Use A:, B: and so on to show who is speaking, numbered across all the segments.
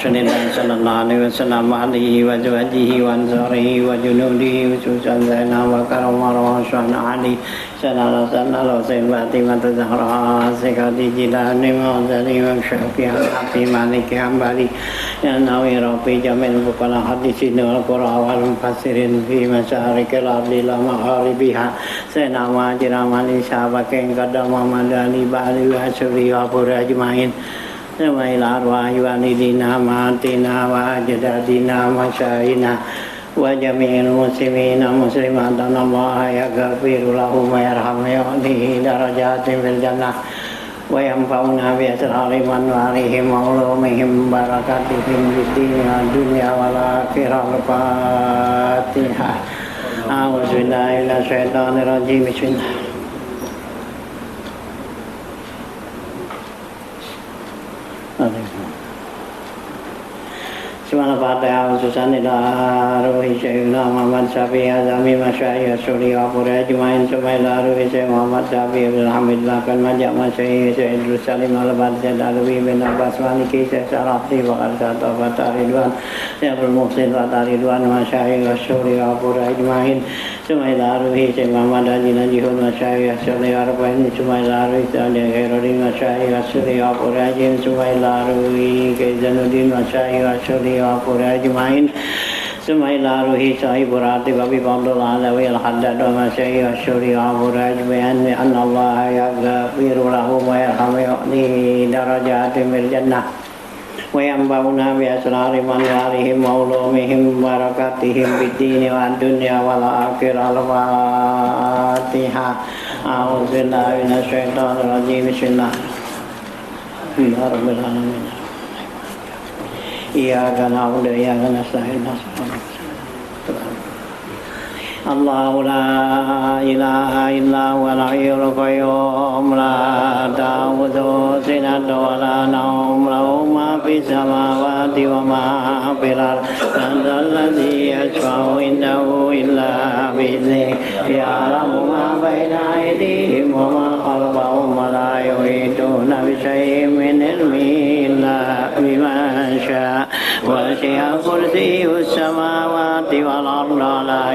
A: Rasulillah sallallahu alaihi wasallam alihi wa azwajihi wa ansarihi wa junudihi khususan Zainab wa Karamah wa Syahna Ali sallallahu alaihi wasallam Sayyid Fatimah Zahra Sekati Jilani Ma'azali wa Syafi'ah Hati Maliki Hambali Ya Nawi Rafi Jamil Bukala Hadisin wal Qur'a wal Mufassirin Fi Masyarikil Ardi la Magharibiha Sayyidina Wajiramali Sahabakin Qadam Muhammad Ali Ba'ali wa Syuri wa Pura Ajmain Semaila arwah walidina matina wa ajdadina masyayina wa jami'il muslimina muslimatan Allah yaghfiru lahum wa yarhamu yu'tihi darajatin fil jannah wa yanfa'una bi asrari man walihim wa ulumihim barakatihim fid dunya wal akhirah. Al-Fatihah. A'udzu billahi minasy syaithanir rajim. Bismillah. Bismillahirrahmanirrahim. Susanilah ruhi Sayyidina Muhammad Syafi'i Azami Masyayikh Suri wa Pura Ajmain. Subhanilah ruhi Sayyidina Muhammad Syafi'i Alhamdulillah kan majak Masyayikh Sayyidul Salim Al-Bad Jadaluwi bin Abbas Maliki Syekh Syarafi wa Qarsata Fatah Ridwan Syekh Al-Muhsin Fatah Ridwan Masyayikh Suri wa Pura Ajmain. Subhanilah ruhi Sayyidina Muhammad Haji Najihun Masyayikh Suri wa Arba'in. Subhanilah ruhi Sayyidina Khairuddin Masyayikh Suri wa Pura Ajmain. Subhanilah ruhi Kaizanuddin Masyayikh Suri wa Pura Ajmain. Subhanilah ruhi Sahibul Ratib Abi Fadl Alawi Al-Haddad wa Masyayikh Suri wa Pura Ajmain. Anna Allah yaghfiru lahum wa yarhamu yu'tihi darajatin fil jannah wa yanfa'una bi asrari man walihim wa ulumihim barakatihim fid dini wa dunya wal akhirah. Al-Fatihah. A'udzu billahi minasy syaithanir rajim. Bismillah. Rabbil alamin. Iyyaka na'budu wa iyyaka nasta'in. Allahu la ilaha illa huwal hayyul qayyum la ta'khudhuhu sinatun wa la nawm lahu ma fis samawati wa ma fil ardi man dzalladzi yashfa'u indahu illa bi'idhnihi ya'lamu ma baina aydihim wa ma khalfahum wa la yuhituna bi shay'in min ilmihi illa bima sha'a wasi'a kursiyyuhu as-samawati wal arda la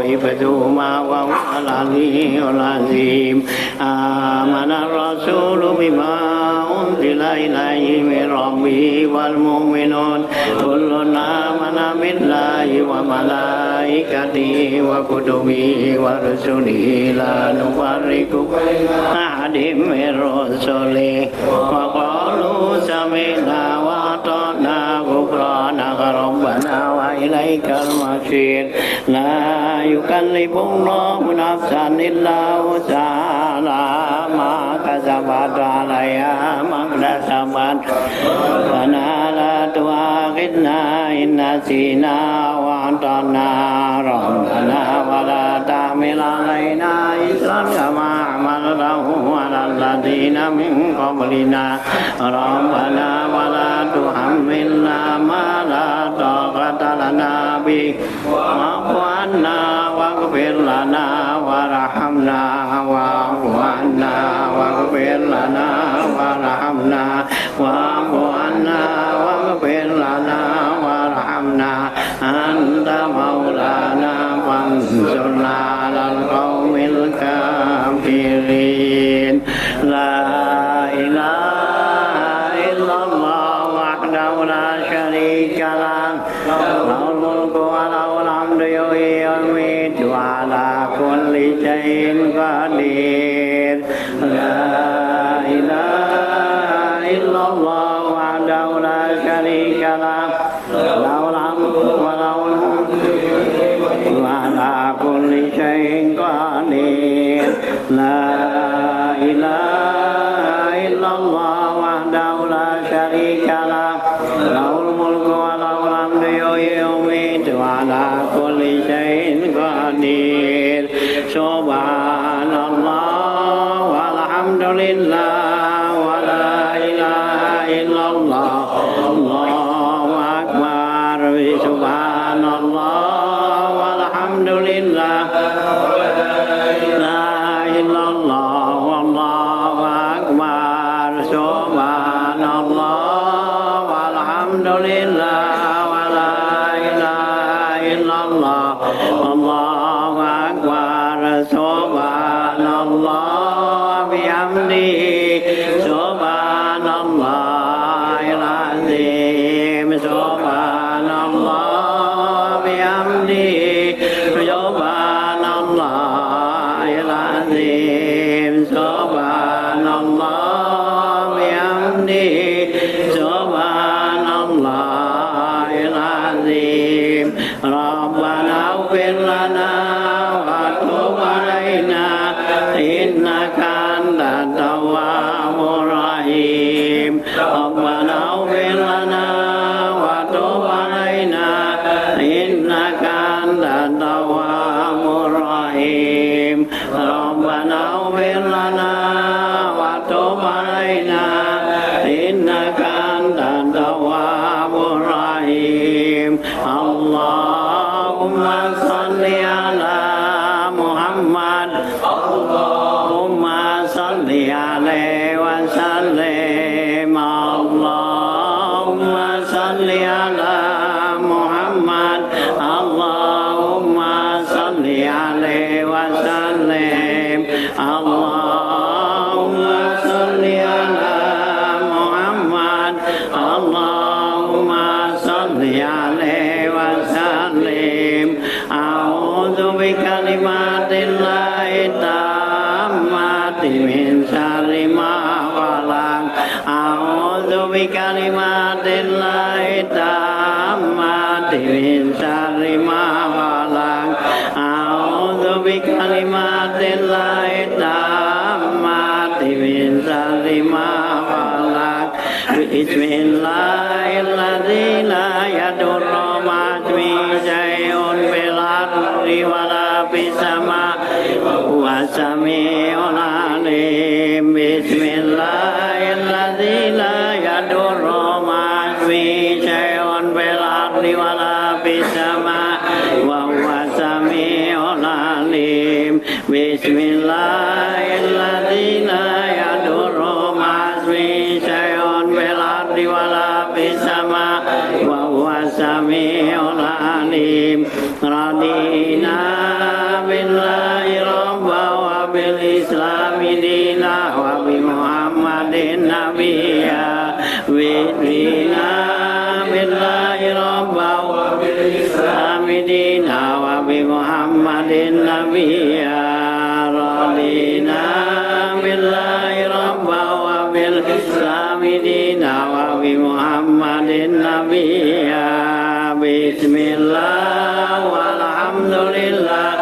A: ibaduma wa al-aliyyul azim. Amana ar-rasulu bima unzila ilayhi min rabbihi wal mu'minun kullun amana billahi wa malaikatihi wa kutubihi wa rusulihi la nufarriqu baina ahadin min rusulihi wa qalu sami'na wa ata'na ghufranaka rabbana wa ilaikal masir. La yukallifullahu nafsan illa wus'aha ma kasabat 'alaiha ma kasabat rabbana la tu'akhidna in nasina wa akhtana rabbana wa la tahmil 'alaina isran kama hamaltahu 'alal ladzina min qablina rabbana wa la tuhammilna ma la taqata lana bihi wa'fu 'anna waghfir lana warhamna wa'fu 'anna waghfir lana warhamna wa'fu 'anna waghfir lana warhamna anta maulana fansurna 'alal qaumil kafirin. La ilaha illallah wahdahu la syarika lah lahul mulku wa lahul hamdu yuhyi wa yumiitu wa ala kulli syai'in qadir. La ilaha illallah wahdahu la syarika lah lahul hamdu wa lahul hamdu wa ala kulli syai'in qadir. La ilaha illallah wahdahu la syarika lah lahul mulku wa lahul hamdu yuhyi wa yumiitu wa ala kulli syai'in qadir. Subhanallah walhamdulillah wa la ilaha illallah Allahu akbar. Subhanallah Rabbana ighfir lana wa tub alaina innaka antat tawwabur rahim. Rabbana ighfir lana wa tub alaina innaka antat tawwabur rahim. Rabbana ighfir lana wa tub alaina innaka antat tawwabur rahim. Allahumma salli ala Muhammad. Allahumma salli alaihi wa sallim. Allahumma salli ala Muhammad. Allahumma salli alaihi wa sallim. Allahumma salli ala Muhammad. Allahumma salli alaihi wa sallim. A'udzu bikalimatillahi tammati min syarri ma khalaq. A'udzu bikalimatillahi tammati min syarri ma khalaq. A'udzu bikalimatillahi tammati min syarri ma khalaq. Bismillahirrahmanirrahim. La yadurru ma'asmihi syai'un fil ardi wala fis samaa'i huwa samii'ul 'aliim. Bismillahirrahmanirrahim. La yadurru ma'asmihi syai'un fil ardi wala fis samaa'i wa huwa samii'ul 'aliim. Bismillahirrahmanirrahim. La yadurru ma'asmihi syai'un fil ardi wala fis samaa'i wa huwa samii'ul 'aliim. Radina billahi rabban wa bil islami dinan wa bi Muhammadin nabiyya. Radina billahi rabban wa bil islami dinan wa bi Muhammadin nabiyya. Radina billahi rabban wa bil islami dinan wa bi Muhammadin nabiyya. Bismillah walhamdulillah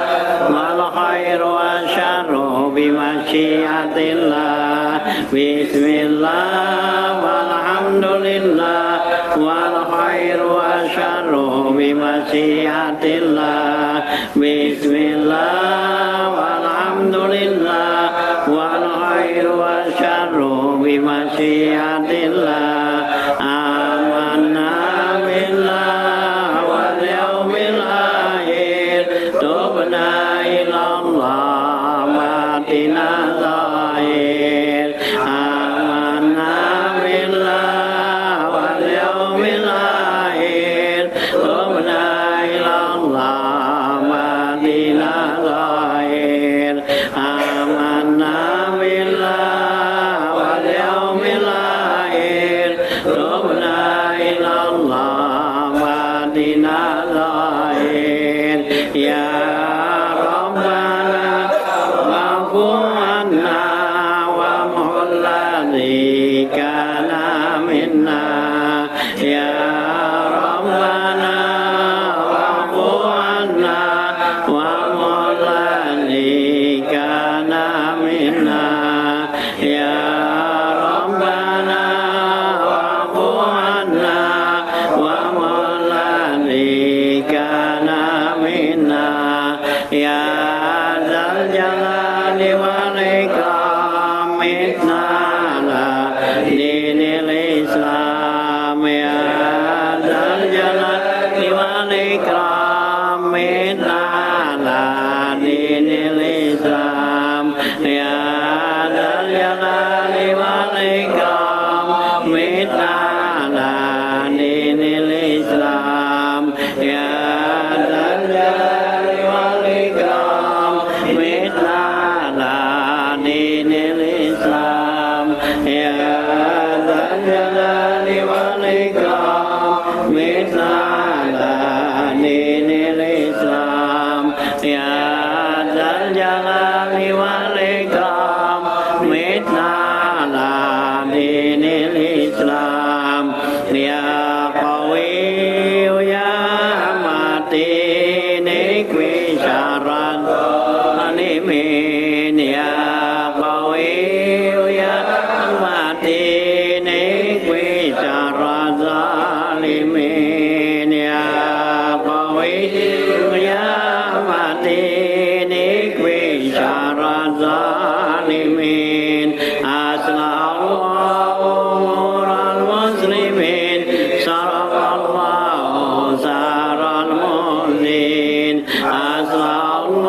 A: wal khairu wasyarru bimasyiatillah. Bismillah walhamdulillah wal khairu wasyarru bimasyiatillah. Bismillah walhamdulillah wal khairu wasyarru bimasyiatillah. Amanna billah tubna ilallah matina zahir. Amanna billah wal yawmil akhir tubna ilallah matina zahir. Amanna billah wal yawmil akhir tubna ilallah matina zahir. Ya Rabbana wa'fu'anna wa muhladhi kana minna. Ya Rabbana wa'fu'anna wa muhladhi kana minna. Ya Rabbana wa'fu'anna wa muhladhi kana minna. Ya Dzal Jalali wal Ikram itna ala dinil Islam. Ya Dzal Jalali wal Ikram itna ala dinil Islam. Ya Dzal Jalali wal Ikram itna ala dinil Islam. Ya Dzal Jalali wal Ikram mitna ala dinil Islam. Ya Dzal Jalali wal Ikram mitna ala dinil Islam. Ya Dzal Jalali wal Ikram mitna ala dinil Islam. Ya Qawi ya Mati Yamatin Ikvisharazalimin Aslallahu umural muslimin Sarakallahu saral muzin Aslallahu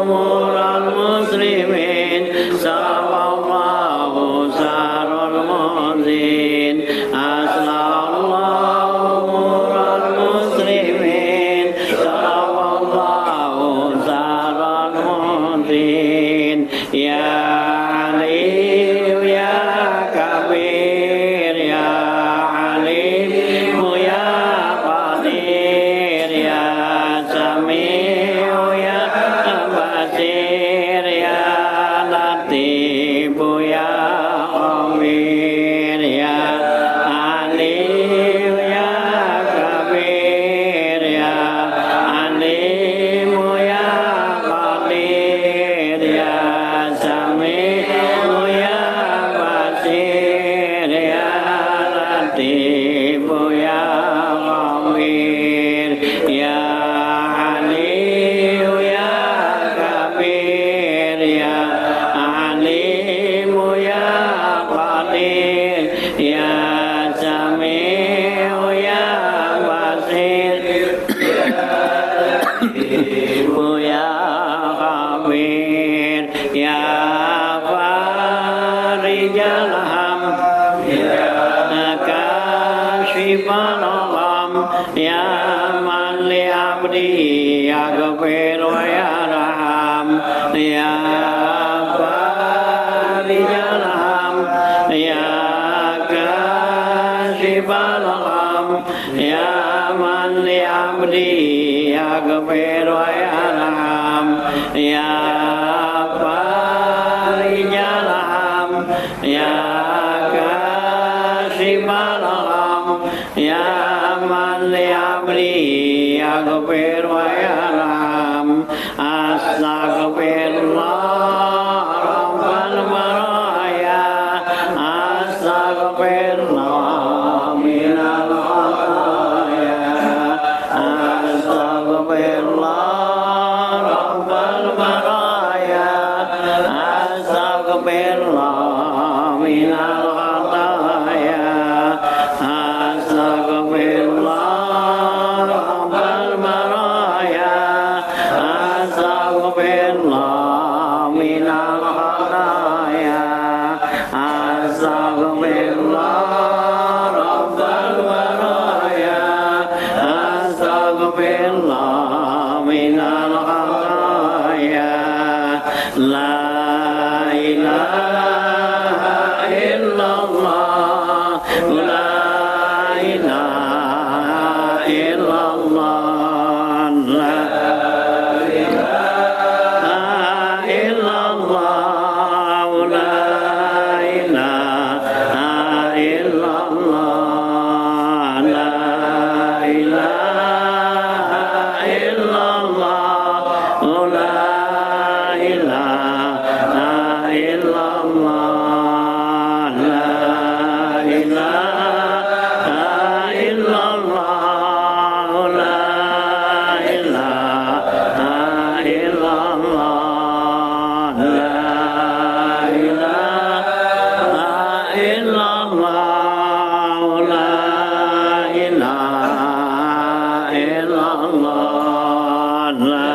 A: umural muslimin Sarakallahu saral muzin Aslallahu umural muslimin Sarakallahu saral muzin Ya Alim Ya Kabir Ya Alim Ya Qadir Ya Sami'u Ya Basir Ya Latif Ya Khabir Ya Alim Ya Kabir Ya Alim Ya Qadir Ya Sami'u Ya Basir Ya Latif Ya Khabir Ya Alim Ya Kabir Ya Alim Ya Qadir Ya Sami'u Ya Basir Ya Khabir Ya Farijal Ham Ya Kashifal Gham Ya Man li abdi yaghfir wa yarham Ya Farijal Ham Ya Kashifal Gham Ya Man li abdi yaghfir wa yarham Ya Farijal Ham Ya Kashifal Gham Ya Man li abdi yaghfir wa yarham Astaghfirullah Rabbal baraya Astaghfirullah minal khataya Astaghfirullah Rabbal baraya Astaghfirullah minal khataya Astaghfirullah Rabbal baraya Astaghfirullah minal khataya Astaghfirullah Rabbal baraya Astaghfirullah minal khataya La ilaha illallah La ilaha illallah La ilaha illallah La ilaha illallah La ilaha illallah La ilaha illallah La ilaha illallah La ilaha illallah La ilaha illallah La ilaha illallah La ilaha illallah La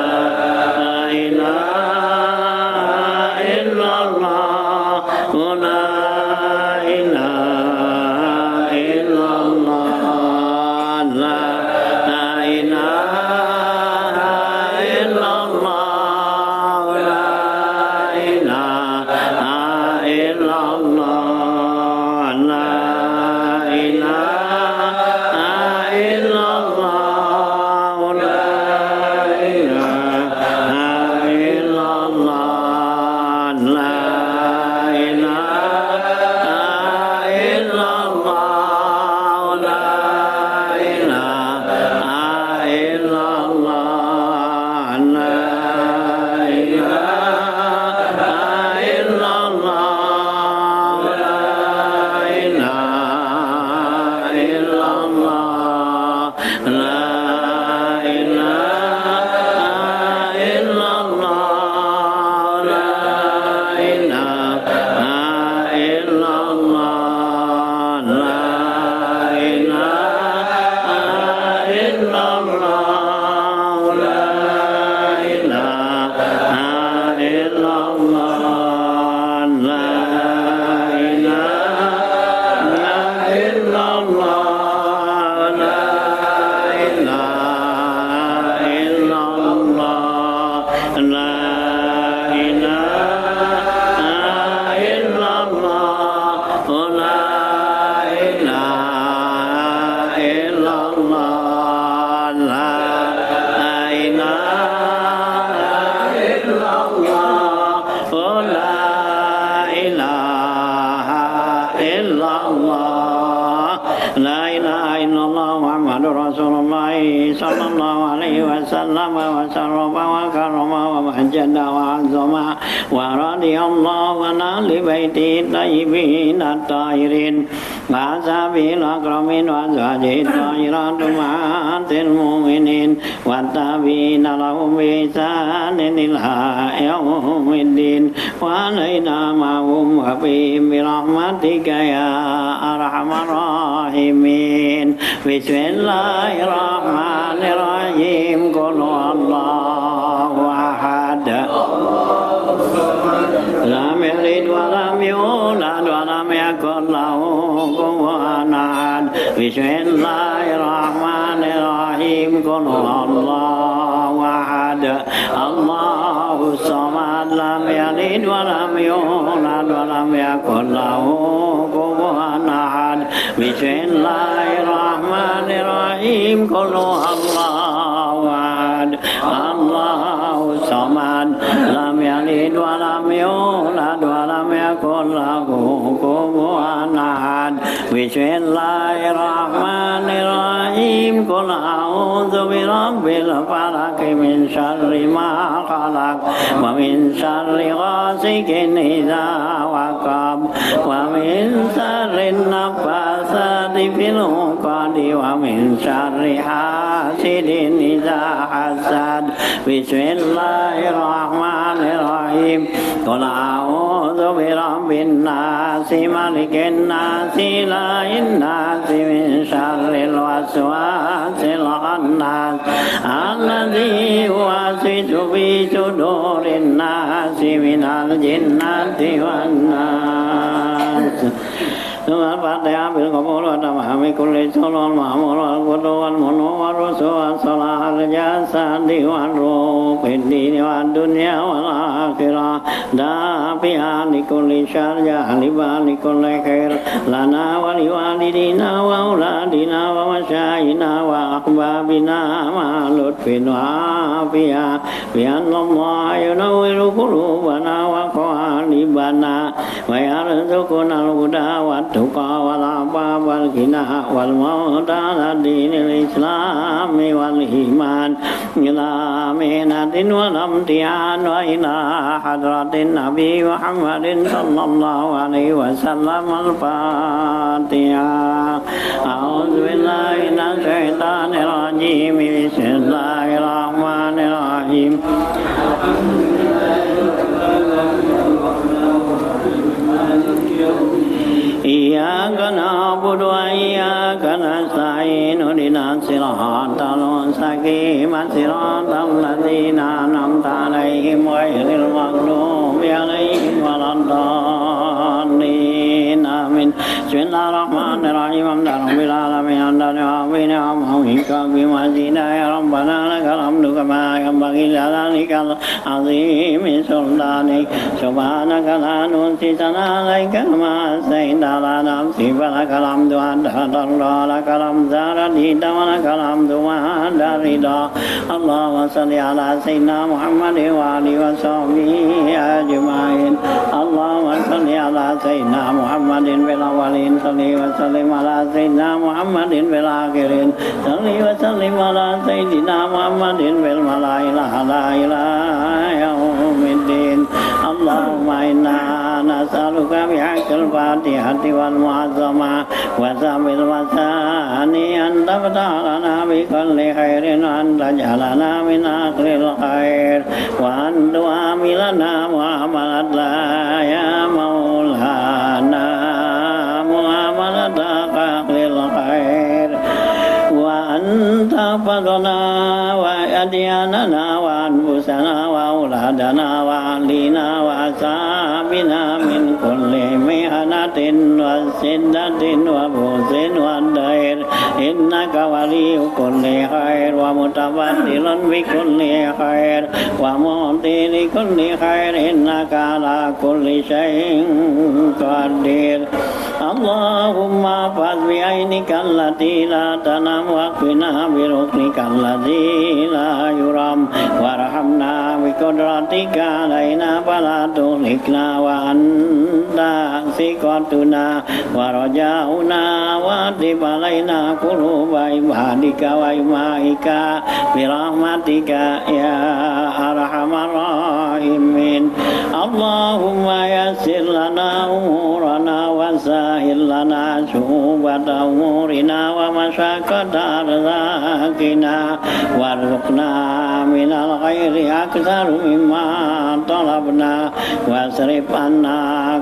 A: ilaha illallah La ilaha illallah La ilaha illallah La ilaha illallah La ilaha illallah La ilaha illallah La ilaha ورضي الله عن أهل بيته الطيبين الطاهرين وأصحابه الأكرمين وأزواجه الطاهرات أمهات المؤمنين والتابعين لهم بإحسان إلى يوم الدين وعلينا معهم وبهم برحمتك يا أرحم الراحمين بسم الله الرحمن الرحيم قل هو الله أحد لم يلد ولم يولد ولم يكن له كفوا أحد بسم الله الرحمن الرحيم قل هو الله أحد الله الصمد لم يلد ولم يولد ولم يكن له كفوا أحد بسم الله الرحمن الرحيم قل هو الله أحد الله الصمد لم يلد ولم يولد ولم يكن له كفوا أحد بسم الله الرحمن الرحيم قل أعوذ برب الفلق من شر ما خلق ومن شر غاسق إذا وقب ومن شر النفاثات في العقد ومن شر حاسد إذا حسد بسم الله الرحمن الرحيم قل أعوذ برب الناس ملك الناس إله الناس من شر الوسواس الخناس الذي يوسوس في صدور الناس من الجنة والناس ثم الفاتحة بالقبول وتمام كل سر والمأمور والقدر والمنو والرسول والصلاح الجسد والروح في الدين والدنيا والآخرة دافعا لكل شر جالبا لكل خير لنا ولوالدينا وأولادنا ومشايخنا وأحبابنا مع لطف وعافية بأن الله ينور قلوبنا وقالبنا ويرزقنا الهدى والتقى والعفاف والغنى والموت على دين الإسلام والإيمان إلى مهنة والامتحان وإلى حضرة النبي محمد صلى الله عليه وسلم الفاتحة أعوذ بالله من الشيطان الرجيم بسم الله الرحمن الرحيم إياك نعبد وإياك نستعين اهدنا الصراط المستقيم صراط الذين أنعمت عليهم غير المغضوب عليهم ولا الضالين آمين بسم الله الرحمن الرحيم الحمد لله رب العالمين حمدا يوافي نعمه ويكافئ مزيدا يا ربنا لك الحمد كما ينبغي لجلالك العظيم سلطانك سبحانك لا نحصي ثناء عليك كما أثنيت على نفسي فلك الحمد أنت الله لك الحمد رديت ولك الحمد بعد الرضا اللهم صل على سيدنا محمد وآله وصحبه أجمعين اللهم صل على سيدنا محمد في الأولين صل وسلم على سيدنا محمد في الآخرين صل وسلم على سيدنا محمد في الملائكة الأعلى إلى يوم الدين اللهم إنا نسألك بحق الفاتحة والمعظمة وسبب المثاني أن تفتح لنا بكل خير وأن تجعلنا من أهل الخير وأن تعاملنا معاملة لا يا مولانا معاملة أهل الخير وأن تحفظنا وأدياننا وأنفسنا وأولادنا وأهلنا وأصحابنا من كل مهنة وسدة وبؤس والدير إنك ولي كل خير ومتبدل بكل خير ومعطي لكل خير إنك على كل شيء قدير اللهم احفظ بعينك التي لا تنام واكفنا بركنك الذي لا يرام وارحمنا بقدرتك علينا فلا تهلكنا وأنت ثقتنا ورجاؤنا واعطف علينا قلوب عبادك وإمائك برحمتك يا أرحم الراحمين اللهم يسر لنا أمورنا وسهل لنا صعوبة أمورنا ومشقة أرزاقنا وارزقنا من الخير أكثر مما طلبنا واصرف عنا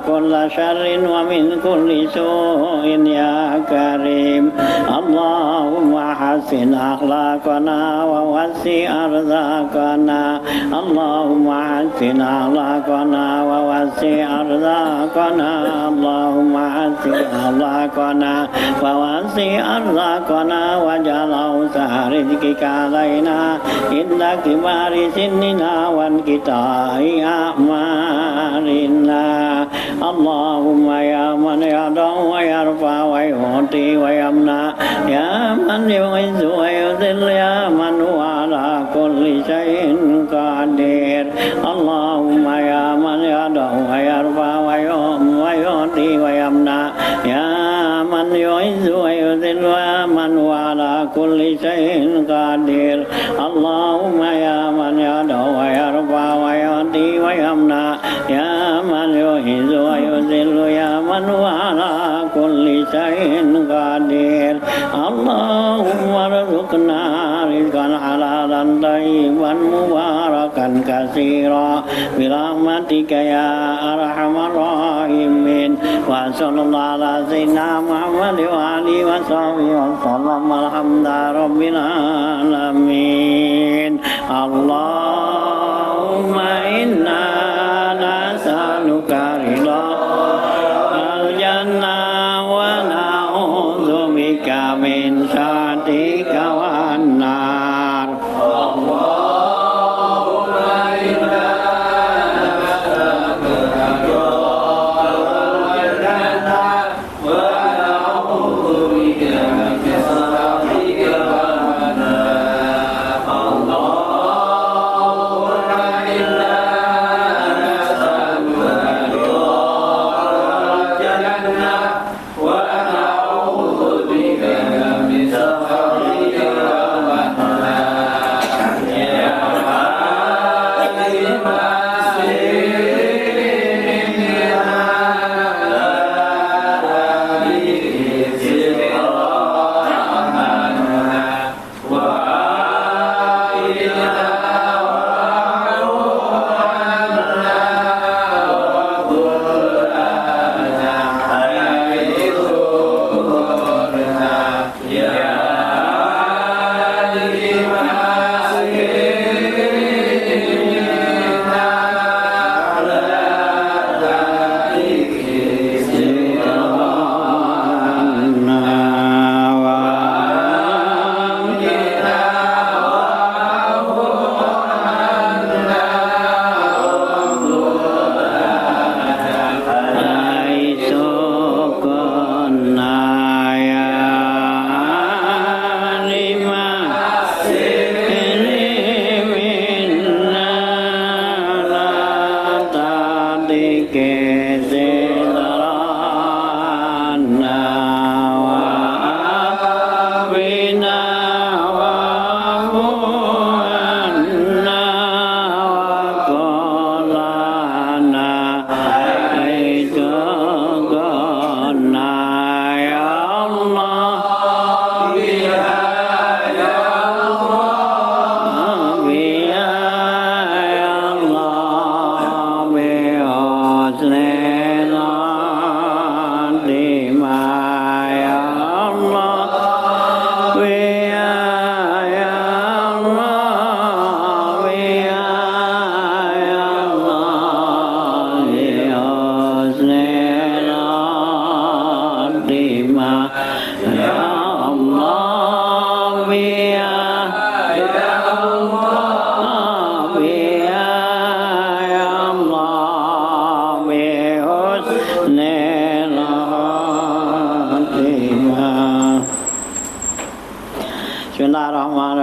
A: كل شر ومن كل سوء يا كريم اللهم حسن أخلاقنا ووسع أرزاقنا اللهم حسن أخلاقنا ووسع أرزاقنا اللهم حسن أخلاقنا ووسع أرزاقنا واجعل أوسع رزقك علينا عند كبار سننا وانقطاع أعمالنا اللهم يا من يدعو ويرفع ويعطي ويمنع يا من يعز ويذل يا من هو على كل شيء قدير اللهم يا من يدعو ويرفع ويعطي ويمنع يا من يعز ويذل يا من هو على كل شيء قدير اللهم يا من يدعو ويرفع ويعطي ويمنع يا من يعز ويذل يا من هو على كل شيء قدير اللهم ارزقنا رزقا حلالا طيبا مباركا كثيرا برحمتك يا أرحم الراحمين وصلى الله على سيدنا محمد وآله وصحبه وسلم الحمد رب العالمين اللهم إنا نسألك رضا الجنة ونعوذ بك من سخطك والنار اللهم إنا نسألك رضا الجنة ونعوذ بك من سخطك والنار اللهم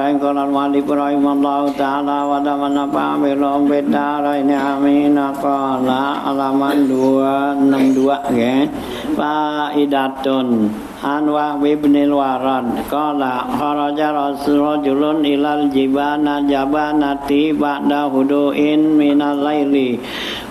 A: yang kolal mali rahimahullah ta'ala wa damana pa'amilum bidaraini amin. Qala halaman 262 ya. Faidatun an Wahb bin al-Warad qala kharaja rajulun ilal jabanati ba'da hudu'in minal laili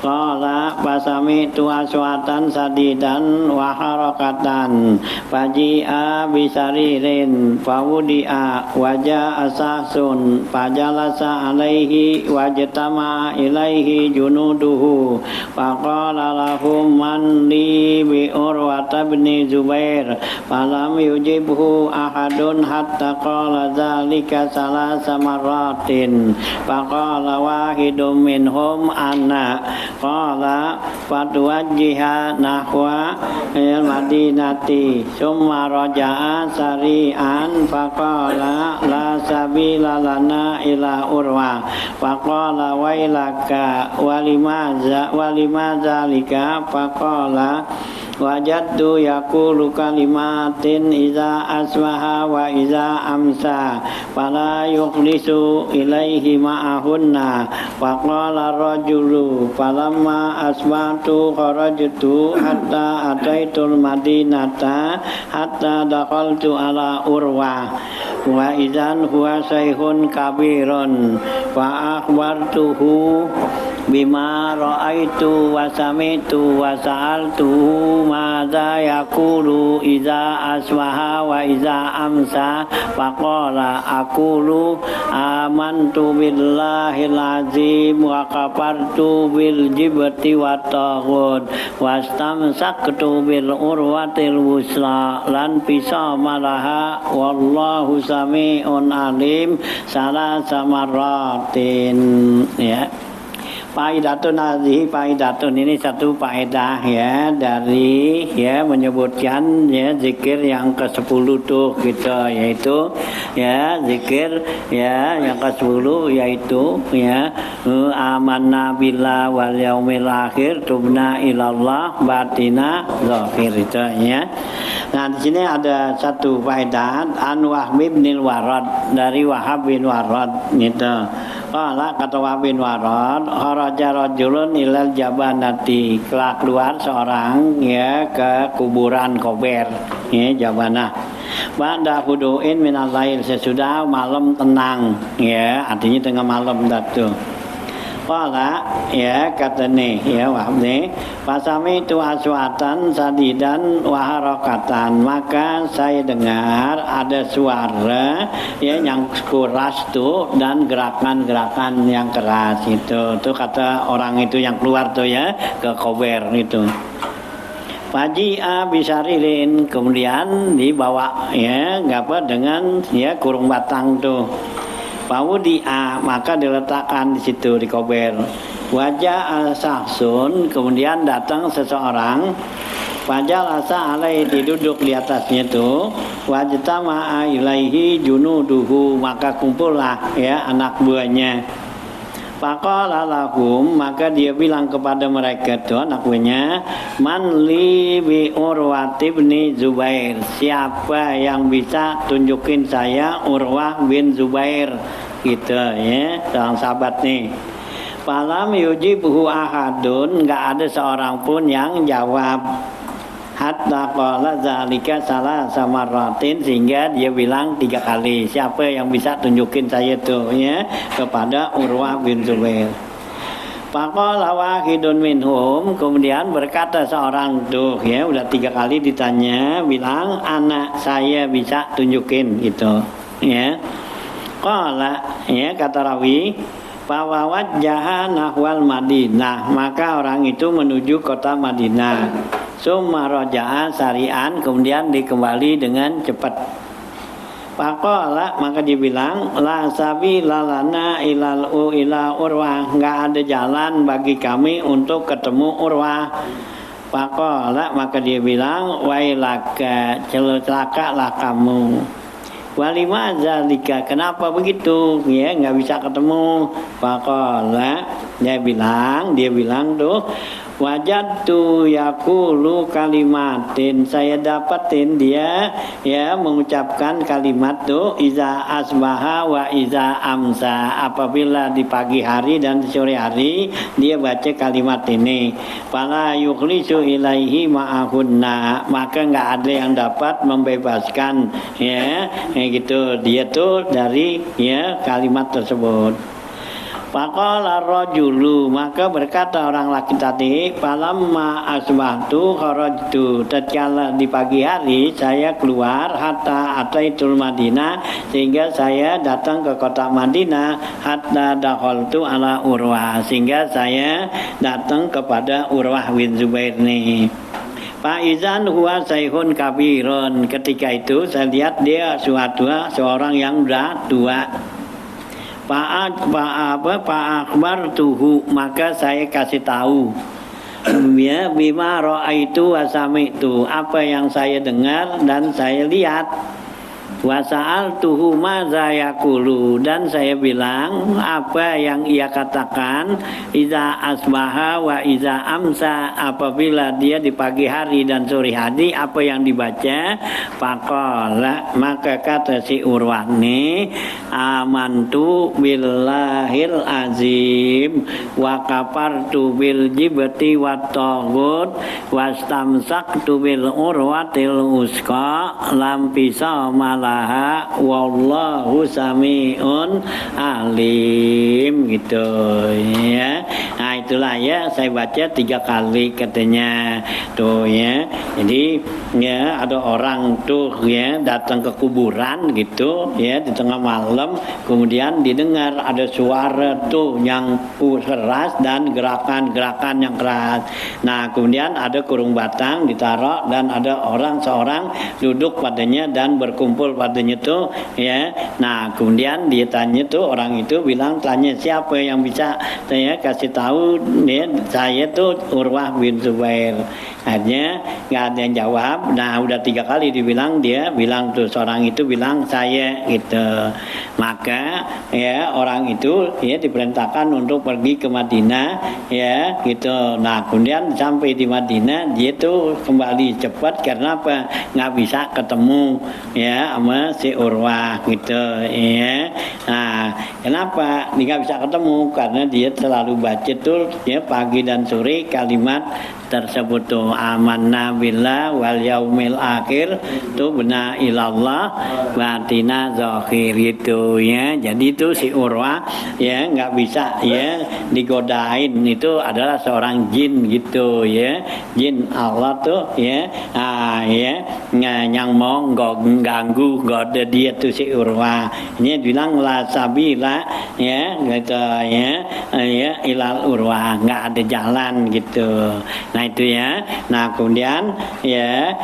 A: qala fasami'tu aswatan sadidan wa harakatan faji'a bisaririn fawudi'a waja'a sahsun fajalasa alaihi wajtama ilaihi junuduhu faqala lahum man li bi Urwata bin Zubair falam yujibhu ahadun hatta qala dzalika salasa marratin faqala wahidum minhum anna qala fatuwajjiha nahwa al-madinati summa raja'a sari'an faqala la sabila lana ila Urwa faqala wailaka walimaza lika faqala wajadtu yaqulu kalimatin iza asbaha wa iza amsa fala yukhlisu ilaihi ma'ahunna faqala rajulu falamma asbahtu kharajtu hatta ataitul madinata hatta dakhaltu ala Urwa wa idzan huwa sayhun kabirun fa akhbartuhu bima ra'aitu wa sami'tu wa sa'altuhu madza yaqulu iza asbaha wa iza amsa faqala aqulu amantu billahil azim wa kafartu bil jibti wa taghut wastamsaktu bil urwatil wusla lan pisama laha wallahu sami'un alim salasa marratin ya. Faidatun hadhihi faidatun, ini satu faedah ya dari ya menyebutkan ya zikir yang ke-10 tuh gitu, yaitu ya zikir ya yang ke-10 yaitu ya amanna billah wal yaumil akhir tubna ilallah batina zahir itu ya. Nah di sini ada satu faedah an Wahb bin al-Warad, dari Wahab bin Warad gitu. Qala kata Wahb bin Warad kharaja rajulun ilal jabanati, keluar seorang ya ke kuburan Kober ya Jabanah ba'da hudu'in minal lail, sesudah malam tenang ya, artinya tengah malam datu. Qala ya kata nih ya Wahab nih pasami itu aswatan sadidan wa harakatan, maka saya dengar ada suara ya yang keras tuh dan gerakan-gerakan yang keras itu tuh kata orang itu yang keluar tuh ya ke Kober itu. Faji'a bisaririn, kemudian dibawa ya ngapa dengan ya kurung batang tuh. Fawudi'a, maka diletakkan di situ di Kober. Wajah al-sahsun, kemudian datang seseorang. Fajal asa alaihi, duduk di atasnya itu. Wajtama'a ilaihi junuduhu, maka kumpullah ya anak buahnya. Faqala lahum, maka dia bilang kepada mereka tuh anak buahnya, man li bi Urwati bin Zubair, siapa yang bisa tunjukin saya Urwah bin Zubair gitu ya, seorang sahabat nih. Falam yujibhu ahadun, enggak ada seorang pun yang jawab. Hatta qala zalika salasa marratin, sehingga dia bilang 3 kali, siapa yang bisa tunjukin saya tuh ya kepada Urwah bin Zubair. Faqala wahidun minhum, kemudian berkata seorang tuh ya udah 3 kali ditanya, bilang anak saya bisa tunjukin gitu ya. Qala ya kata rawi fawajjaha nahwal Madinah, maka orang itu menuju kota Madinah. Summa raja'a sari'an, kemudian dikembali dengan cepat. Faqala, maka dibilang la sabila lana ila Urwah, enggak ada jalan bagi kami untuk ketemu Urwah. Faqala, maka dia bilang wailaka, celakalah kamu. Walima zalika, kenapa begitu ya enggak bisa ketemu? Faqala, dia bilang tuh wajadtu yaqulu kalimatin, saya dapatin dia ya mengucapkan kalimat tuh iza asbaha wa iza amsa, apabila di pagi hari dan di sore hari dia baca kalimat ini, fala yukhlisu ilaihi ma'ahunna, maka enggak ada yang dapat membebaskan ya gitu dia tuh dari ya kalimat tersebut. Faqala rajulu, maka berkata orang laki tadi, falamma asbahtu kharajtu, tatkala di pagi hari saya keluar, hatta ataitul Madinah, sehingga saya datang ke kota Madinah, hatta dakhaltu ala Urwah, sehingga saya datang kepada Urwah bin Zubair nih. Faizan huwa sayhun kabirun, ketika itu saya lihat dia seorang yang sudah tua. Pak akbar tuhu, maka saya kasih tahu ya bima ra'aitu wa sami'tu, apa yang saya dengar dan saya lihat. Wa sa'altuhu madza yaqulu, dan saya bilang apa yang ia katakan iza asbaha wa iza amsa, apabila dia di pagi hari dan sore hari apa yang dibaca. Faqala, maka kata si Urwah ni, amantu billahil azim wa kafartu bil jibti wat taghut wastamsaktu bil urwatil usqa lam bisa wallahu sami'un alim, gitu ya. Nah itulah ya, saya baca 3 kali katanya tuh ya. Jadi ya ada orang tuh ya datang ke kuburan gitu ya di tengah malam, kemudian didengar ada suara tuh yang keras dan gerakan-gerakan yang keras. Nah kemudian ada kurung batang ditaruh dan ada seorang duduk padanya dan berkumpul padanya tuh ya. Nah kemudian dia tanya tuh, orang itu bilang, tanya siapa yang bisa saya kasih tahu ya, saya tuh Urwah bin Zubair. Akhirnya nggak ada yang jawab. Nah udah 3 kali dibilang, dia bilang tuh, seorang itu bilang saya gitu. Maka ya orang itu ya diperintahkan untuk pergi ke Madinah ya gitu. Nah kemudian sampai di Madinah dia tuh kembali cepat karena apa, nggak bisa ketemu ya sama si Urwah gitu ya. Nah kenapa dia nggak bisa ketemu, karena dia selalu baca tuh ya pagi dan sore kalimat tersebut tuh, amanna billah wal yaumil akhir tuh bena ilallah batina zahir itu ya. Jadi itu si Urwah ya nggak bisa ya digodain, itu adalah seorang jin gitu ya, jin Allah tuh ya. Ya yang mau ganggu goda dia tuh si Urwah. Ini bilang la sabila ya gitu ya, ya ilal Urwah, nggak ada jalan gitu. Nah itu ya. Nah kemudian ya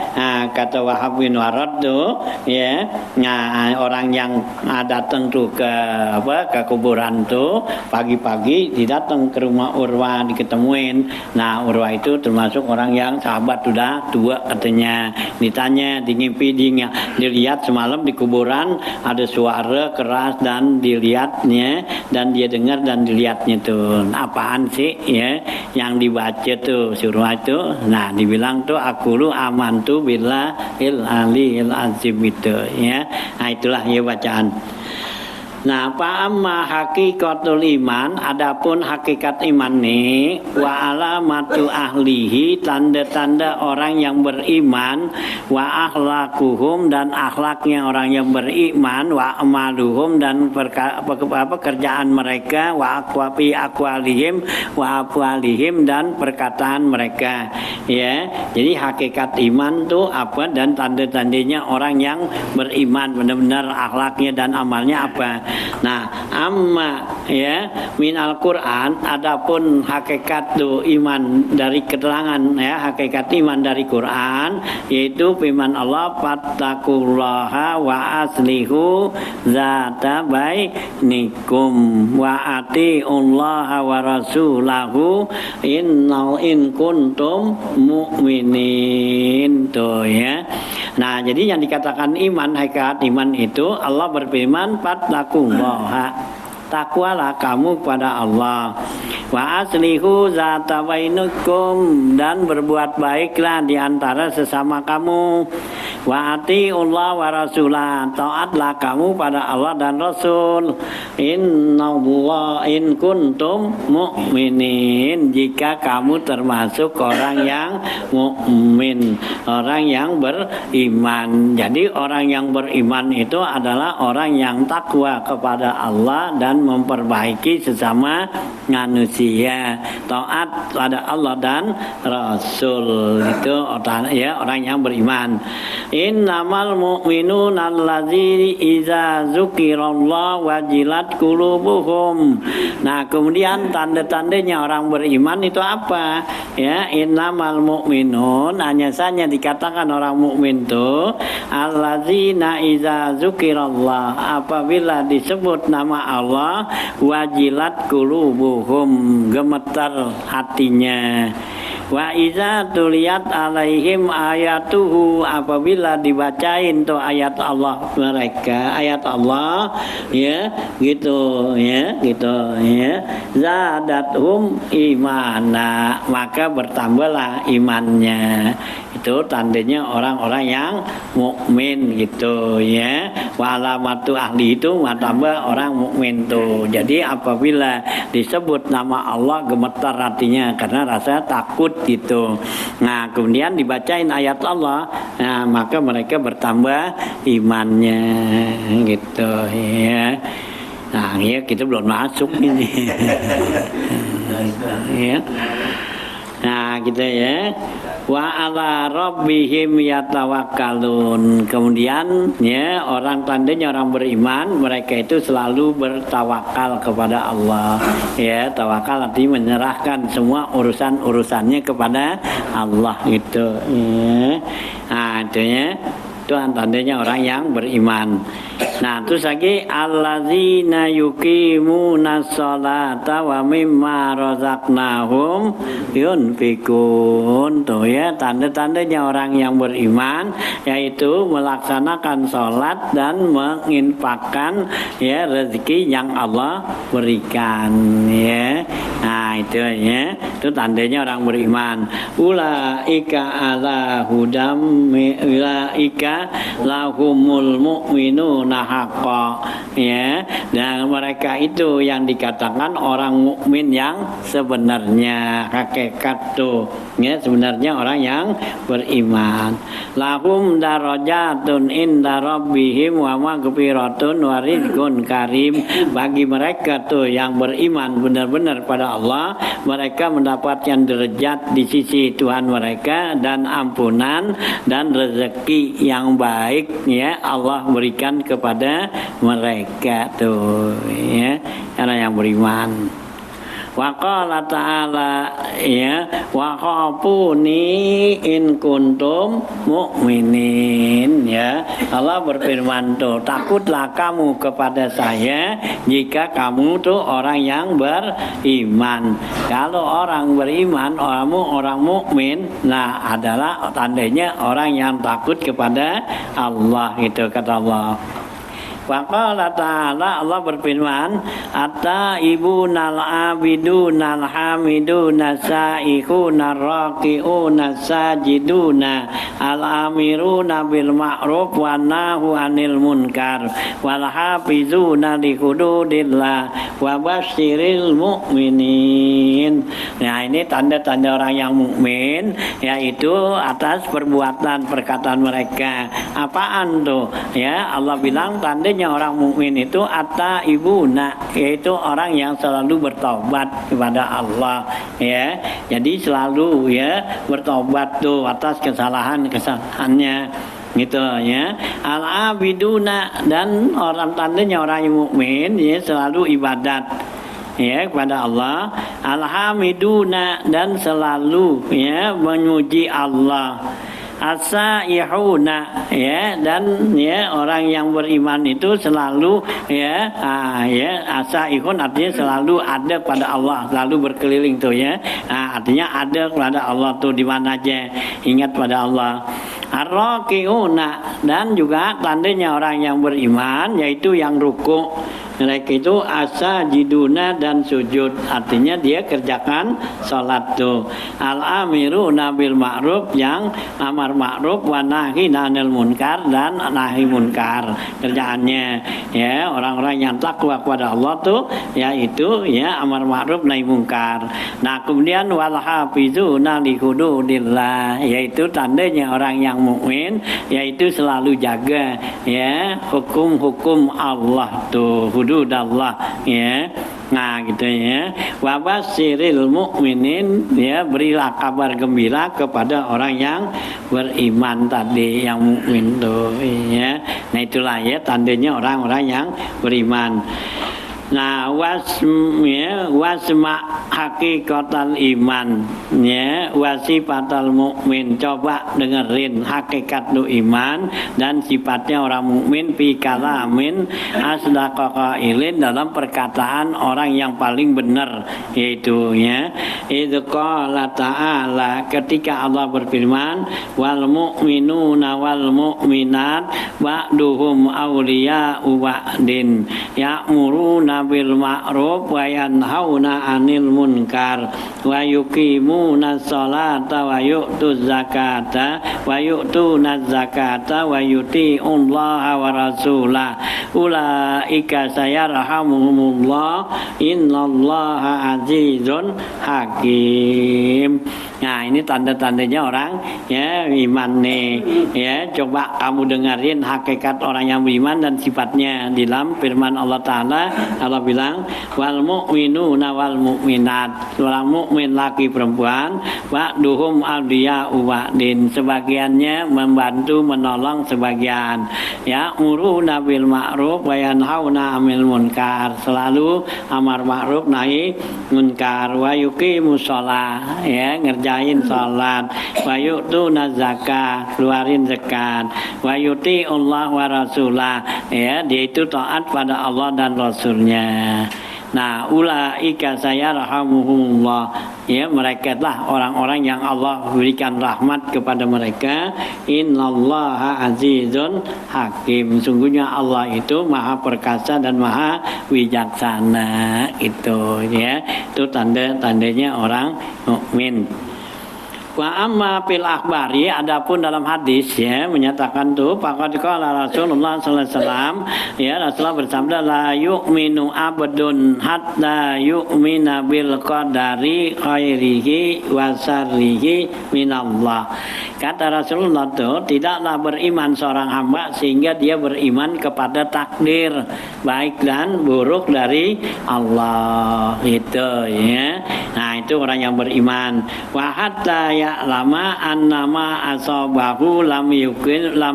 A: kata Wahab bin Warad tuh ya, nah orang yang datang tuh ke kuburan tuh pagi-pagi didatang ke rumah Urwah diketemuin. Nah Urwah itu termasuk orang yang sahabat sudah tua katanya. Ditanya di ngimpi, dilihat semalam di kuburan ada suara keras dan dilihatnya, dan dia dengar dan dilihatnya tuh apaan sih ya yang dibaca tuh suruh itu. Nah dibilang tuh aqulu amantu billahil aliyil azim itu ya. Nah itulah ya bacaan. Nah, fa'amma hakikatul iman, adapun hakikat iman nih, wa alamatu ahlihi, tanda-tanda orang yang beriman, wa akhlaquhum, dan akhlaknya orang yang beriman, wa amaluhum, dan pekerjaan mereka, wa aqwalihim, wa afwalihim, dan perkataan mereka. Ya, jadi hakikat iman tuh apa, dan tanda-tandanya orang yang beriman benar-benar akhlaknya dan amalnya apa. Nah, amma ya min Al-Qur'an, adapun hakikat tu iman dari keterangan ya, hakikat iman dari Quran yaitu firman Allah, fattaqullaha wa aslihu zata bainikum wa atiullaha wa rasulahu in kuntum mu'minin tuh ya. Nah, jadi yang dikatakan iman, hakikat iman itu Allah berfirman fattaqullaha, takwalah kamu kepada Allah, Wa aslihu zata bainakum, dan berbuat baiklah di antara sesama kamu. Wa atiullah wa rasulah, taatlah kamu pada Allah dan Rasul. Innallaha in kuntum mu'minin, jika kamu termasuk orang yang mukmin, orang yang beriman. Jadi orang yang beriman itu adalah orang yang takwa kepada Allah dan memperbaiki sesama manusia, taat pada Allah dan Rasul. Itu ya orang yang beriman. Innamal mu'minuna allazi iza dzukirallah wajilat qulubuhum. Nah, kemudian tanda-tandanya orang beriman itu apa? Ya, innamal mu'minun, hanya saja dikatakan orang mukmin itu allazina iza dzukirallah, apabila disebut nama Allah, wajilat qulubuhum, gemetar hatinya. Wa iza tuliyat alaihim ayatuhu, apabila dibacain tuh ayat Allah mereka, ayat Allah, ya gitu ya, zadathum imana, maka bertambahlah imannya. Itu tandanya orang-orang yang mukmin gitu ya. Wa alamatu ahli itu tambah orang mukmin tuh. Jadi apabila disebut nama Allah gemetar hatinya karena rasa takut gitu. Nah, kemudian dibacain ayat Allah, nah maka mereka bertambah imannya gitu ya. Nah, ya kita belum masuk ini. Ya. Nah, gitu ya. Wa ala rabbihim yatawakkalun. Kemudian ya, orang tandanya orang beriman, mereka itu selalu bertawakal kepada Allah. Ya, tawakal artinya menyerahkan semua urusan-urusannya kepada Allah gitu. Ya. Nah, itu ya. Itu tandanya orang yang beriman. Nah, terus lagi allazina yuqimuna sholata wa mimma razaqnahum yunfikun. Tuh ya, tanda-tandanya orang yang beriman yaitu melaksanakan sholat dan menginfakkan ya rezeki yang Allah berikan ya. Nah, itu ya, itu tandanya orang beriman. Ulaika ala hudam ulaika lahumul mu'minuna haqqa ya, dan mereka itu yang dikatakan orang mukmin yang sebenarnya, hakikat tuh ya, sebenarnya orang yang beriman. Lahum darajatun inda rabbihim wa maghfiratun wa rizqun karim. Bagi mereka tuh yang beriman benar-benar pada Allah, mereka mendapatkan derajat di sisi Tuhan mereka dan ampunan dan rezeki yang baik ya Allah berikan kepada mereka tuh ya, orang yang beriman. Wa qala ta'ala ya, wa khafuni in kuntum mu'minin ya. Allah berfirman tuh, takutlah kamu kepada saya jika kamu tuh orang yang beriman. Kalau orang beriman, orang mukmin, nah adalah tandanya orang yang takut kepada Allah, itu kata Allah. Waqala ta'ala, Allah berfirman, at-taibunal abidunal hamiduna saihuna raqiuna sajiduna al-amiruna bil ma'ruf wa nahu anil munkar wal hafizuna li hududillah wa basyiril mu'minin. Nah, ini tanda-tanda orang yang mukmin, yaitu atas perbuatan perkataan mereka. Apaan tuh? Ya, Allah bilang tanda orang mukmin itu at-taibuna, yaitu orang yang selalu bertobat kepada Allah ya. Jadi selalu ya bertobat tuh atas kesalahannya gitu ya. Al-abiduna, dan orang tandanya orang yang mukmin ya selalu ibadat ya kepada Allah. Alhamiduna, dan selalu ya memuji Allah. As-saihuna ya, dan ya orang yang beriman itu selalu ya as-saihun artinya selalu ada pada Allah, selalu berkeliling tuh ya. Artinya ada pada Allah tuh di mana aja, ingat pada Allah. Ar-raqiuna, dan juga tandanya orang yang beriman yaitu yang ruku mereka itu asajiduna dan sujud, artinya dia kerjakan sholat tuh. Al-amiru nabil ma'ruf, yang amar ma'ruf wa nahi anil munkar, dan nahi munkar kerjaannya ya. Orang-orang yang takwa kepada Allah tuh yaitu ya amar ma'ruf nahi munkar. Nah kemudian wal hafizuna li hududillah, yaitu tandanya orang yang mukmin yaitu selalu jaga ya hukum-hukum Allah tuh, hududallah ya. Nah gitu ya. Wa basyiril mukminin, ya berilah kabar gembira kepada orang yang beriman tadi, yang mukmin tuh ya. Nah itulah ya tandanya orang-orang yang beriman. Nah wasma hakikatal iman ya, wasifatal mukmin, coba dengerin hakikat lu iman dan sifatnya orang mukmin fi kalamin asdaqa qailin, dalam perkataan orang yang paling benar, yaitu ya idz qala ta'ala, ketika Allah berfirman wal mu'minuna wal mu'minat ba'duhum awliya'u ba'din ya'muruna bil ma'ruf wa yanhauna 'anil munkar wa yuqimuna sholata wa yu'tuz zakata wa yu'tuna zakata wa yuti'ullaha wa rasulah ulaika sayarhamuhumullah innallaha azizun hakim. Nah ini tanda-tandanya orang ya iman nih ya. Coba kamu dengerin hakikat orang yang beriman dan sifatnya di dalam firman Allah Ta'ala. Allah bilang wal mu'minuna wal mu'minat, orang mukmin laki perempuan, ba'duhum awliya'u ba'din, sebagiannya membantu menolong sebagian, ya muruna bil ma'ruf wa yanhauna 'anil munkar, selalu amar ma'ruf nahi munkar, wa yuqimus shalah, ya ngerjain salat, wa yu'tuna zakah, keluarin zakat, wa yuti'ullah wa rasulah, ya dia itu taat pada Allah dan Rasulnya. Nah ulaika sayarhamuhumullah, ya mereka lah orang-orang yang Allah berikan rahmat kepada mereka. Innallaha azizun hakim, sungguhnya Allah itu maha perkasa dan maha wijaksana. Itu ya, itu tanda-tandanya orang mukmin. Wa amma fil akhbari, adapun dalam hadis ya menyatakan tuh faqad qala Rasulullah sallallahu alaihi wasallam, ya Rasulullah bersabda la yu'minu abdun hatta yu'mina bil qadari khairihi wa syarrihi minallah. Kata Rasulullah tuh tidaklah beriman seorang hamba sehingga dia beriman kepada takdir baik dan buruk dari Allah, itu ya. Nah itu orang yang beriman. Wa hatta lama annama asabahu lam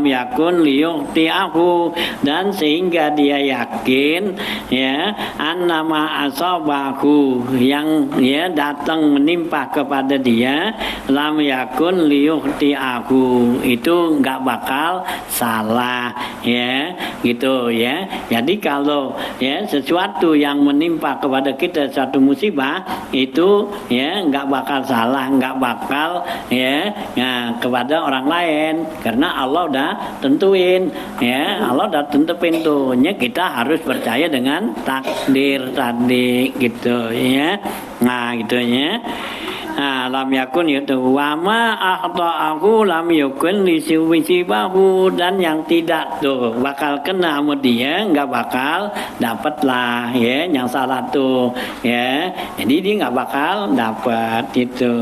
A: yakun liyu'tiahu, dan sehingga dia yakin ya annama asabahu, yang ya datang menimpa kepada dia, lam yakun liyu'tiahu, itu enggak bakal salah ya gitu ya. Jadi kalau ya sesuatu yang menimpa kepada kita, suatu musibah itu ya enggak bakal salah, enggak bakal ya kepada orang lain, karena Allah udah tentuin ya, Allah udah tentuin tuh ya, kita harus percaya dengan takdir tadi gitu ya. Nah gitu ya. Nah, lam yakun itu wama akhta'ahu lam yakun lisibahu, dan yang tidak tuh bakal kena sama dia nggak bakal dapat lah ya, yang salah tuh ya, jadi dia nggak bakal dapat itu.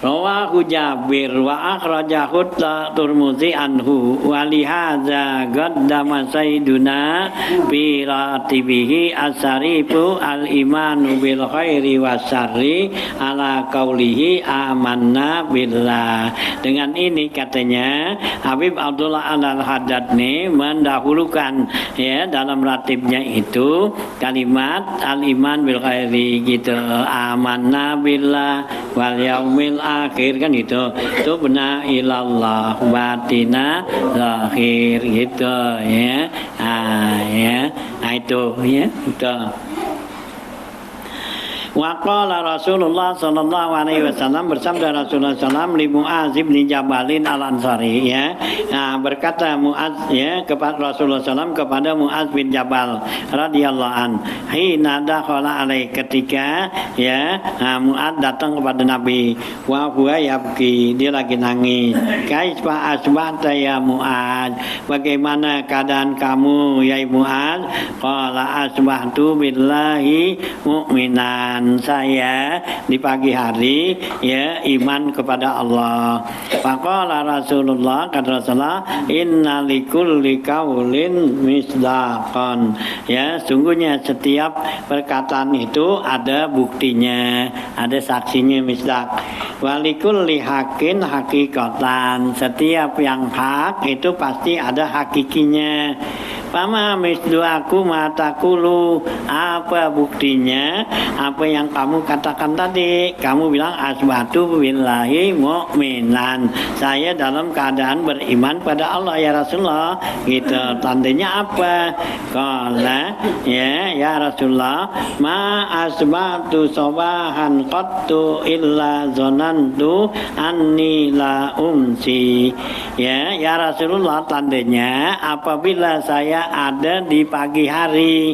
A: Rawahu Jabir wa akhrajahu Tirmidzi anhu wa li hadza qaddama sayyiduna bi ratibihi as-sarifu al-imanu bil khairi wasyarri ala qaulihi amanna billah. Dengan ini katanya Habib Abdullah Al-Haddad nih mendahulukan ya dalam ratibnya itu kalimat al-iman bil khairi gitu, amanna billah wal yaumil akhir kan itu benar ilallah batina lahir gitu ya. Nah itu ya itu. Wa qala Rasulullah sallallahu alaihi wasallam, bersabda Rasulullah sallam li Muaz bin Jabalin al-Ansari, ya. Nah, berkata Muaz, ya, kepada Rasulullah sallam kepada Muaz bin Jabal radhiyallahu an, hina dakhala alaihi, ketika, ya, Muaz datang kepada Nabi, wa huwa yabki, dia lagi nangis. Kaifa asbahta ya Muaz, bagaimana keadaan kamu ya Muaz? Qala asbahtu billahi mu'minan, saya di pagi hari, ya, iman kepada Allah. Faqala Rasulullah, kata Rasulullah, inna likulli qaulin misdaqan, ya, sungguhnya setiap perkataan itu ada buktinya, ada saksinya, misdaq. Walikulli haqqin haqiqatan, setiap yang hak itu pasti ada hakikinya. Fama misdu aku matakulu, apa buktinya? Apa yang kamu katakan tadi? Kamu bilang asbatu billahi mu'minan, saya dalam keadaan beriman pada Allah ya Rasulullah. Gitu, tandanya apa? Qala, ya Rasulullah, ma asbatu sabahan qattu illa zonantu anni la umsi. Ya Rasulullah, tandanya apabila saya ada di pagi hari,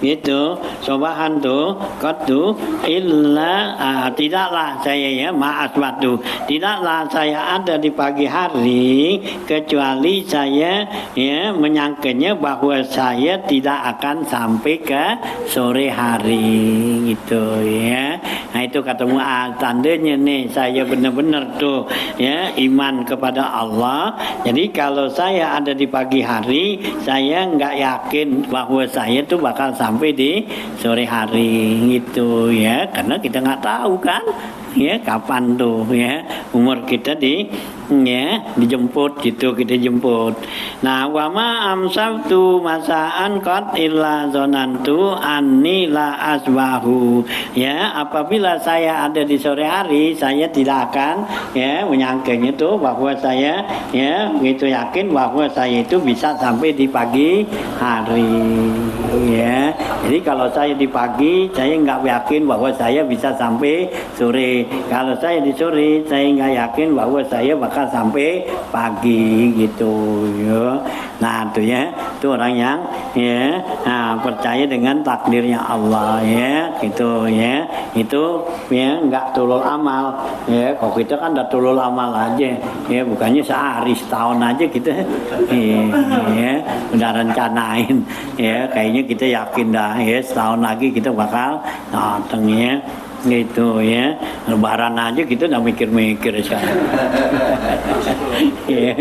A: itu sobahan tuh qattu illa, tidaklah saya, ya, ma'asbatu, tidaklah saya ada di pagi hari kecuali saya, ya, menyangkanya bahwa saya tidak akan sampai ke sore hari, gitu, ya. Nah, itu kata Mu'az, tandanya nih saya benar-benar tuh, ya, iman kepada Allah. Jadi kalau saya ada di pagi hari, saya nggak yakin bahwa saya tuh bakal sampai di sore hari, gitu, ya, karena kita nggak tahu kan, ya, kapan tuh, ya, umur kita dijemput, gitu, kita jemput. Nah, wa ma amsabtu masaan qad illa zonantu anni la asbahu, ya, apabila saya ada di sore hari, saya tidak akan, ya, menyangkanya tuh bahwa saya, ya, gitu, yakin bahwa saya itu bisa sampai di pagi hari, ya. Jadi kalau saya di pagi, saya nggak yakin bahwa saya bisa sampai sore. Kalau saya di sore, saya nggak yakin bahwa saya bakal sampai pagi, gitu, ya. Nah, itu, ya, itu orang yang, ya, percaya dengan takdirnya Allah, ya, gitu, ya. Itu, ya, nggak tulul amal, ya. Kalau kita kan udah tulul amal aja, ya, bukannya sehari, setahun aja kita, ya, udah rencanain, ya, kayaknya kita yakin dah, ya, setahun lagi kita bakal datang, ya, gitu, ya. Lebaran aja kita udah mikir-mikir sekarang. Ya,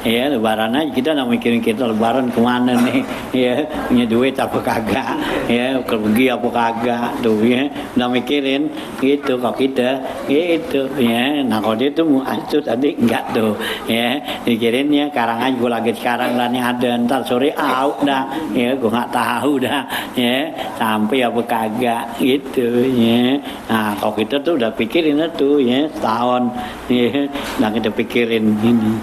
A: ya, lebaran aja kita udah mikirin kita lebaran kemana nih, ya, punya duit apa kagak, ya, pergi apa kagak, tuh, ya, udah mikirin, gitu, kalau kita, gitu, ya. Nah, kalau dia tuh Mu'az tuh tadi enggak tuh, ya, mikirinnya sekarang aja, gue lagi sekarang lah nih ada, ntar sore out dah, ya, gue nggak tahu dah, ya, sampai apa kagak, gitu, ya. Nah, kalau kita tuh udah pikirin tuh, ya, setahun, ya, nah kita pikirin ini.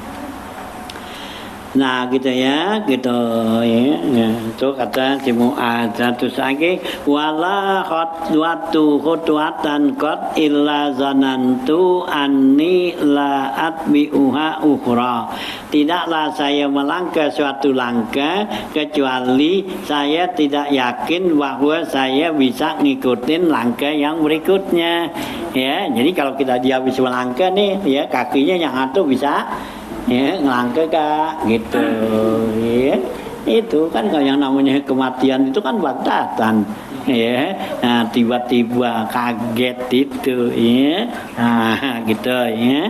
A: Nah, gitu, ya, gitu, ya, itu kata si Mu'az. Terus lagi, wala khutwatan qad illa zanantu anni la atbi'uha ukhra, tidaklah saya melangkah suatu langkah kecuali saya tidak yakin bahwa saya bisa ngikutin langkah yang berikutnya, ya. Jadi kalau kita dia bisa melangkah nih, ya, kakinya yang satu bisa, ya, ngelangkah, Kak, gitu, ya. Itu kan kalau yang namanya kematian itu kan bagtatan, ya. Nah, tiba-tiba kaget itu, ya. Nah, gitu, ya.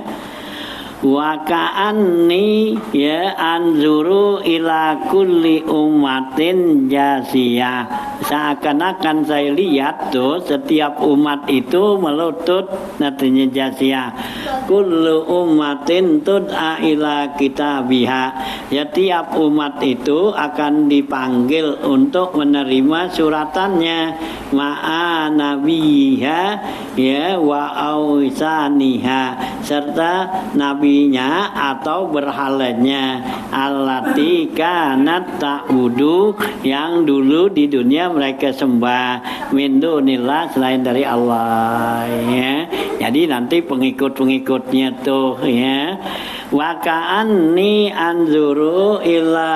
A: Wa ka'anni, ya, anzuru ila kulli ummatin jasiyah, seakan-akan saya lihat tuh setiap umat itu melutut, nantinya jasiyah. Kullu ummatin tud'a ila kitabiha, ya, tiap umat itu akan dipanggil untuk menerima suratannya, ma'a nabiha, ya, wa ausaniha, serta nabinya atau berhalanya, allati kanat ta'budu, yang dulu di dunia ya mereka sembah min dunillah selain dari Allah ya. Jadi nanti pengikut-pengikutnya tuh ya wa ka'anni anzuru ila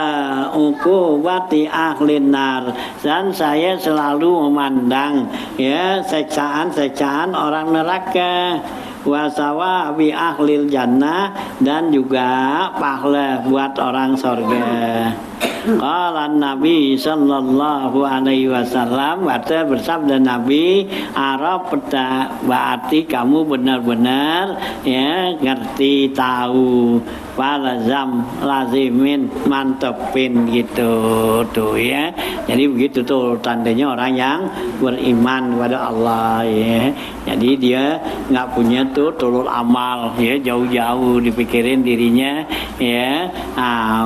A: uqubati ahlin nar, dan saya selalu memandang ya seksaan orang neraka, wasawa bi ahlil jannah, dan juga pahala buat orang surga. Qala Nabi sallallahu alaihi wasallam, bersabda Nabi, Arab berarti kamu benar-benar ya ngerti tahu, lazimin mantepin gitu tuh ya. Jadi begitu tuh tandanya orang yang beriman kepada Allah ya. Jadi dia nggak punya tuh tulul amal ya, jauh-jauh dipikirin dirinya ya,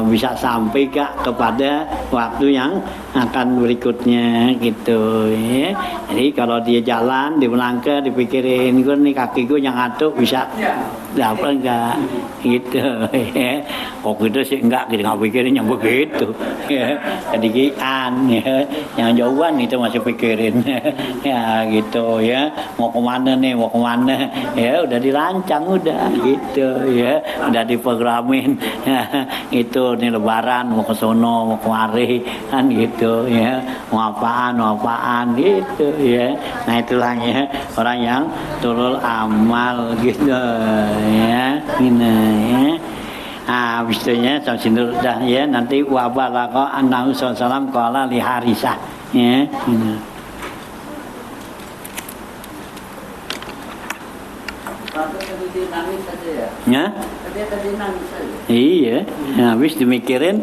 A: bisa sampai kepada waktu yang akan berikutnya gitu ya. Jadi kalau dia jalan di melangkah dipikirin gue nih kaki gue yang atuk bisa dapat enggak gitu ya. Kok gitu sih enggak, kita nggak pikirin yang begitu ya. Jadi kian ya, yang jauhan itu masih pikirin ya gitu ya. Mau kemana nih, mau kemana ya, udah dirancang udah gitu ya, udah diprogramin ya. Itu nih lebaran mau ke sono mau kemari kan gitu ya, mau apaan gitu ya. Nah itulah ya orang yang tulul amal gitu ya, ini ya. Habisnya sampai dah ya, nanti wabalaka annahu sallallahu qala li Harisah ya. Ya? Iya, habis dimikirin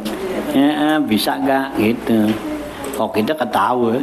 A: ya, bisa nggak gitu. Kok kita ketawa.